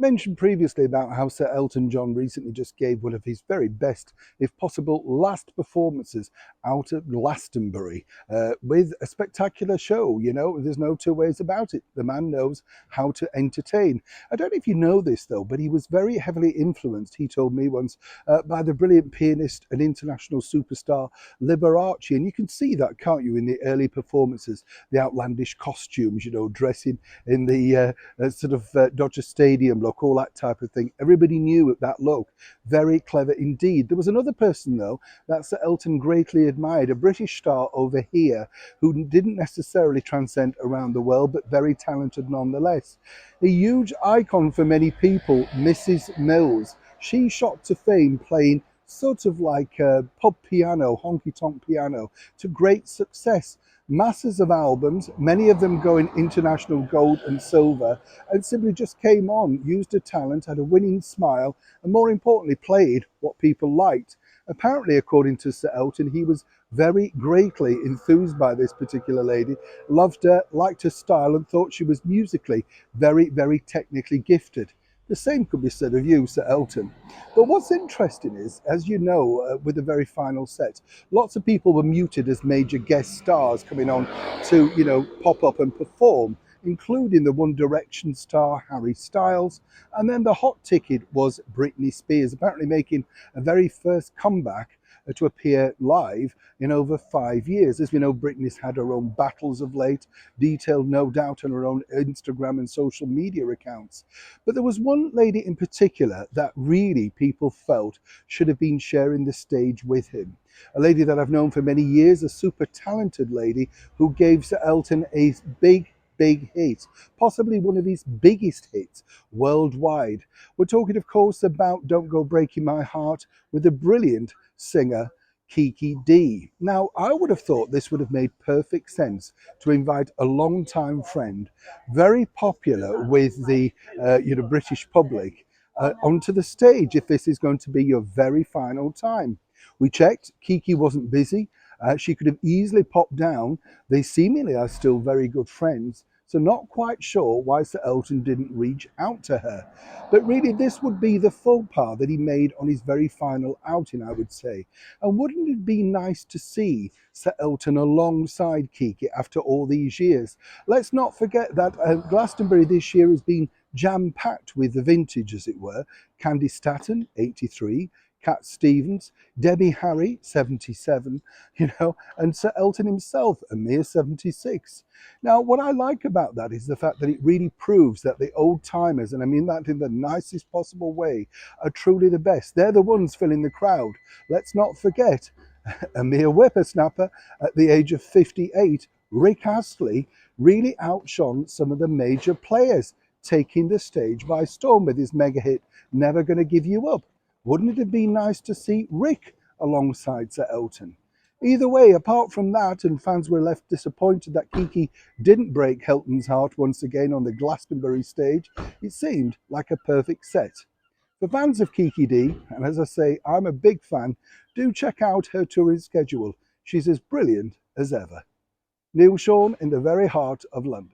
Mentioned previously about how Sir Elton John recently just gave one of his very best, if possible, last performances out at Glastonbury with a spectacular show. You know, there's no two ways about it. The man knows how to entertain. I don't know if you know this though, but he was very heavily influenced, he told me once, by the brilliant pianist and international superstar Liberace. And you can see that, can't you, in the early performances, the outlandish costumes, you know, dressing in the Dodger Stadium look, all that type of thing. Everybody knew that look. Very clever indeed. There was another person, though, that Sir Elton greatly admired, a British star over here who didn't necessarily transcend around the world, but very talented nonetheless. A huge icon for many people, Mrs. Mills. She shot to fame playing sort of like pub piano, honky-tonk piano, to great success. Masses of albums, many of them going international gold and silver, and simply just came on, used her talent, had a winning smile, and more importantly, played what people liked. Apparently, according to Sir Elton, he was very greatly enthused by this particular lady, loved her, liked her style, and thought she was musically very, very technically gifted. The same could be said of you, Sir Elton. But what's interesting is, as you know, with the very final set, lots of people were muted as major guest stars coming on to, you know, pop up and perform, including the One Direction star Harry Styles. And then the hot ticket was Britney Spears, apparently making a very first comeback to appear live in over 5 years. As we know, Britney's had her own battles of late, detailed no doubt on her own Instagram and social media accounts. But there was one lady in particular that really people felt should have been sharing the stage with him. A lady that I've known for many years, a super talented lady who gave Sir Elton a big hit, possibly one of his biggest hits worldwide. We're talking, of course, about Don't Go Breaking My Heart with the brilliant singer Kiki D. Now, I would have thought this would have made perfect sense to invite a long-time friend, very popular with the British public, onto the stage if this is going to be your very final time. We checked, Kiki wasn't busy. She could have easily popped down. They seemingly are still very good friends, so not quite sure why Sir Elton didn't reach out to her. But really, this would be the faux pas that he made on his very final outing, I would say. And wouldn't it be nice to see Sir Elton alongside Kiki after all these years? Let's not forget that Glastonbury this year has been jam-packed with the vintage, as it were. Candy Staton, 83, Cat Stevens, Debbie Harry, 77, and Sir Elton himself, a mere 76. Now, what I like about that is the fact that it really proves that the old timers, and I mean that in the nicest possible way, are truly the best. They're the ones filling the crowd. Let's not forget, a mere whippersnapper at the age of 58, Rick Astley really outshone some of the major players, taking the stage by storm with his mega hit, Never Gonna Give You Up. Wouldn't it have been nice to see Rick alongside Sir Elton? Either way, apart from that, and fans were left disappointed that Kiki didn't break Elton's heart once again on the Glastonbury stage, it seemed like a perfect set. For fans of Kiki D, and as I say, I'm a big fan, do check out her touring schedule. She's as brilliant as ever. Neil Sean in the very heart of London.